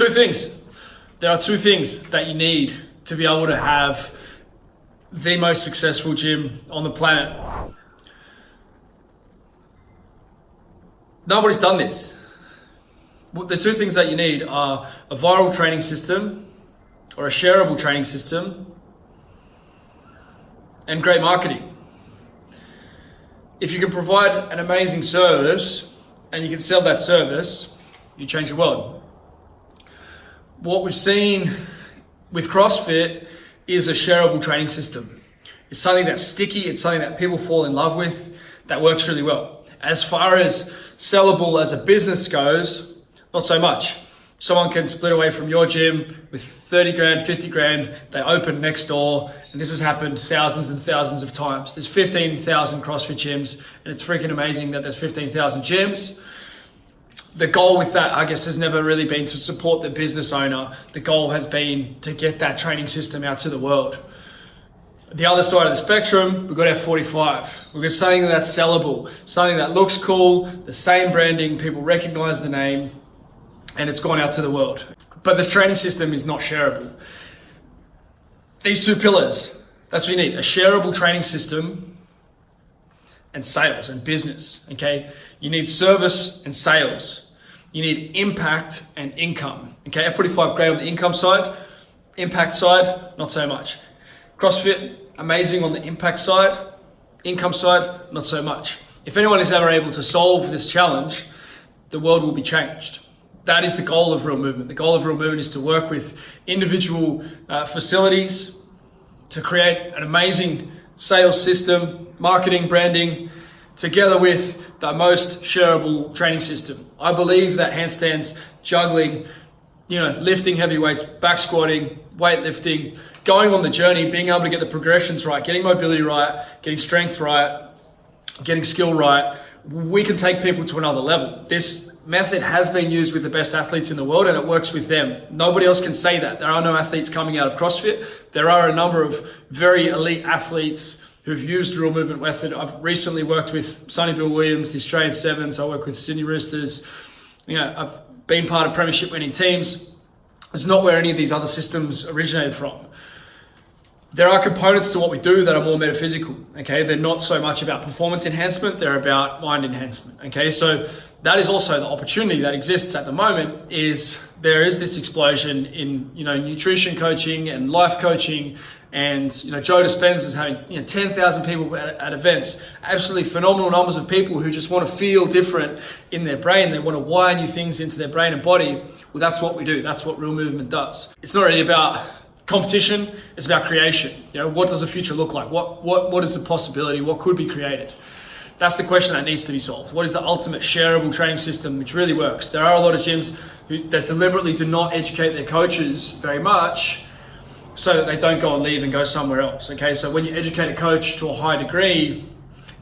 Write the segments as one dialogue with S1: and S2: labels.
S1: Two things. There are two things that you need to be able to have the most successful gym on the planet. Nobody's done this. The two things that you need are a viral training system or a shareable training system and great marketing. If you can provide an amazing service and you can sell that service, you change the world. What we've seen with CrossFit is a shareable training system. It's something that's sticky, it's something that people fall in love with, that works really well. As far as sellable as a business goes, not so much. Someone can split away from your gym with 30 grand, 50 grand, they open next door, and this has happened thousands and thousands of times. There's 15,000 CrossFit gyms, and it's freaking amazing that there's 15,000 gyms. The goal with that, I guess, has never really been to support the business owner. The goal has been to get that training system out to the world. The other side of the spectrum, we've got F45. We've got something that's sellable, something that looks cool, the same branding, people recognize the name, and it's gone out to the world. But this training system is not shareable. These two pillars, that's what you need, a shareable training system and sales and business, okay? You need service and sales. You need impact and income, okay? F45 great on the income side, impact side, not so much. CrossFit, amazing on the impact side, income side, not so much. If anyone is ever able to solve this challenge, the world will be changed. That is the goal of Real Movement. The goal of Real Movement is to work with individual facilities to create an amazing sales system, marketing, branding, together with the most shareable training system. I believe that handstands, juggling, lifting heavy weights, back squatting, weightlifting, going on the journey, being able to get the progressions right, getting mobility right, getting strength right, getting skill right, we can take people to another level. This method has been used with the best athletes in the world and it works with them. Nobody else can say that. There are no athletes coming out of CrossFit. There are a number of very elite athletes who've used Real Movement method. I've recently worked with Sonny Bill Williams, the Australian Sevens. I work with Sydney Roosters. I've been part of premiership winning teams. It's not where any of these other systems originated from. There are components to what we do that are more metaphysical, okay? They're not so much about performance enhancement, they're about mind enhancement, okay? So that is also the opportunity that exists at the moment is there is this explosion in, nutrition coaching and life coaching and, Joe Dispenza is having, 10,000 people at events, absolutely phenomenal numbers of people who just want to feel different in their brain. They want to wire new things into their brain and body. Well, that's what we do. That's what Real Movement does. It's not really about competition, it's about creation. What does the future look like? What is the possibility? What could be created? That's the question that needs to be solved. What is the ultimate shareable training system which really works? There are a lot of gyms that deliberately do not educate their coaches very much so that they don't go and leave and go somewhere else. Okay, so when you educate a coach to a high degree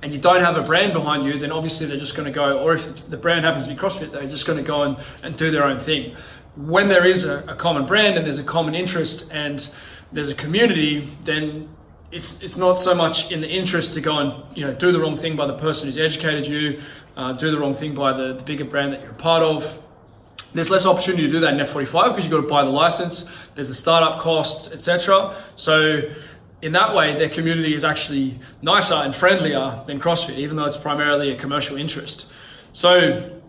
S1: and you don't have a brand behind you, then obviously they're just going to go, or if the brand happens to be CrossFit, they're just going to go and do their own thing. When there is a common brand and there's a common interest and there's a community, then it's not so much in the interest to go and do the wrong thing by the person who's educated you, do the wrong thing by the bigger brand that you're a part of. There's less opportunity to do that in F45 because you've got to buy the license, there's the startup costs, etc. So in that way, their community is actually nicer and friendlier than CrossFit, even though it's primarily a commercial interest. So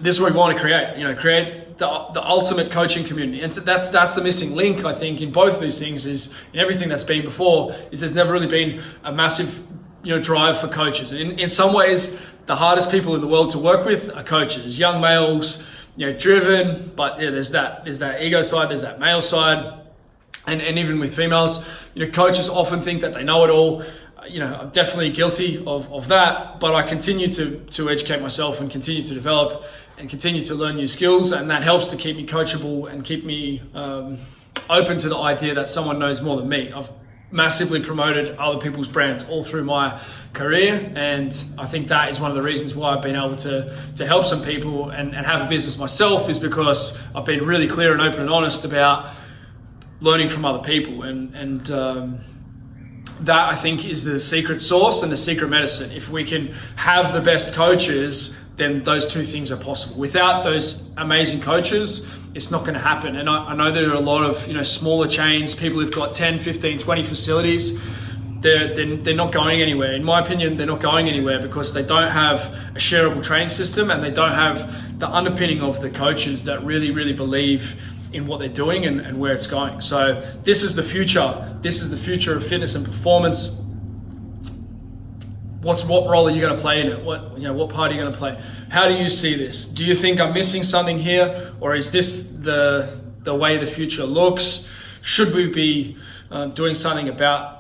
S1: this is what we want to create, create the ultimate coaching community. And that's the missing link, I think, in both of these things is in everything that's been before is there's never really been a massive, drive for coaches. And in some ways, the hardest people in the world to work with are coaches, young males, driven, but there's that ego side, there's that male side. And even with females, coaches often think that they know it all. I'm definitely guilty of that, but I continue to educate myself and continue to develop and continue to learn new skills, and that helps to keep me coachable and keep me open to the idea that someone knows more than me. I've massively promoted other people's brands all through my career, and I think that is one of the reasons why I've been able to help some people and have a business myself, is because I've been really clear and open and honest about learning from other people, and that I think is the secret sauce and the secret medicine. If we can have the best coaches, then those two things are possible. Without those amazing coaches, it's not going to happen. And I know there are a lot of smaller chains, people who've got 10, 15, 20 facilities. They're not going anywhere. In my opinion, they're not going anywhere because they don't have a shareable training system, and they don't have the underpinning of the coaches that really, really believe in what they're doing and where it's going. So this is the future. This is the future of fitness and performance. What role are you going to play in it? What part are you going to play? How do you see this? Do you think I'm missing something here, or is this the way the future looks? Should we be doing something about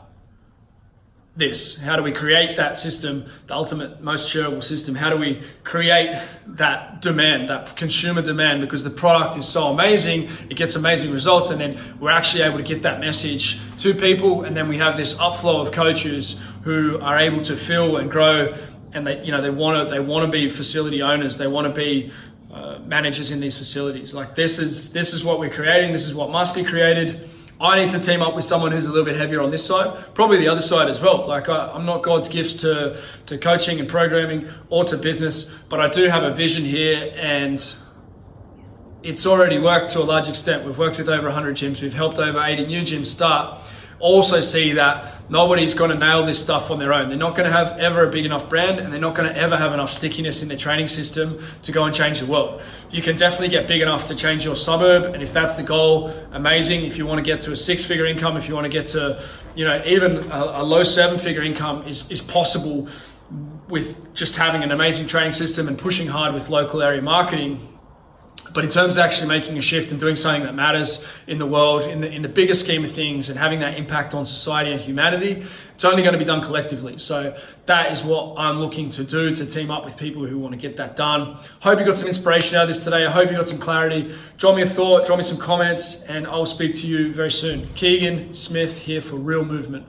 S1: this? How do we create that system, the ultimate, most shareable system? How do we create that demand, that consumer demand? Because the product is so amazing, it gets amazing results, and then we're actually able to get that message to people, and then we have this upflow of coaches who are able to fill and grow, and they want to be facility owners, they want to be managers in these facilities. Like this is what we're creating. This is what must be created. I need to team up with someone who's a little bit heavier on this side, probably the other side as well. Like I'm not God's gifts to coaching and programming or to business, but I do have a vision here, and it's already worked to a large extent. We've worked with over 100 gyms. We've helped over 80 new gyms start. Also see that nobody's going to nail this stuff on their own. They're not going to have ever a big enough brand, and they're not going to ever have enough stickiness in their training system to go and change the world. You can definitely get big enough to change your suburb, and if that's the goal, amazing. If you want to get to a 6-figure income, if you want to get to even a low 7-figure income is possible with just having an amazing training system and pushing hard with local area marketing. But in terms of actually making a shift and doing something that matters in the world, in the bigger scheme of things, and having that impact on society and humanity, it's only going to be done collectively. So that is what I'm looking to do, to team up with people who want to get that done. Hope you got some inspiration out of this today. I hope you got some clarity. Drop me a thought, drop me some comments, and I'll speak to you very soon. Keegan Smith here for Real Movement.